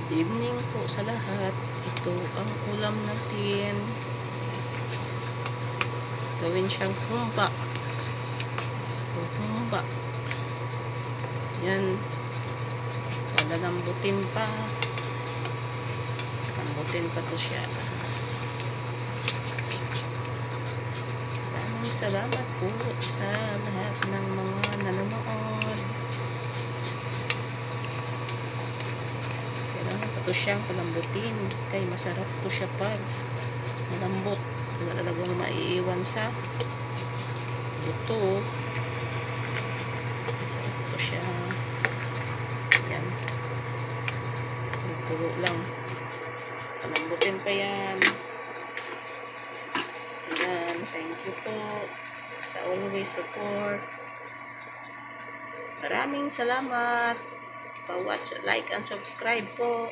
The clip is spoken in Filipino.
Good evening po sa lahat. Ito ang ulam natin. Gawin siyang humba. Humba. Yan. Lalambutin pa. Lambutin pa to siya. Maraming salamat po sa lahat ng mga nanonood. Ito siyang palambutin kay masarap to siya pag malambot, wala talagang maiiwan sa buto. Masarap to siya. Yan, tulo lang, palambutin pa yan. Yan, thank you po sa always support. Maraming salamat. Pa-watch, like and subscribe po.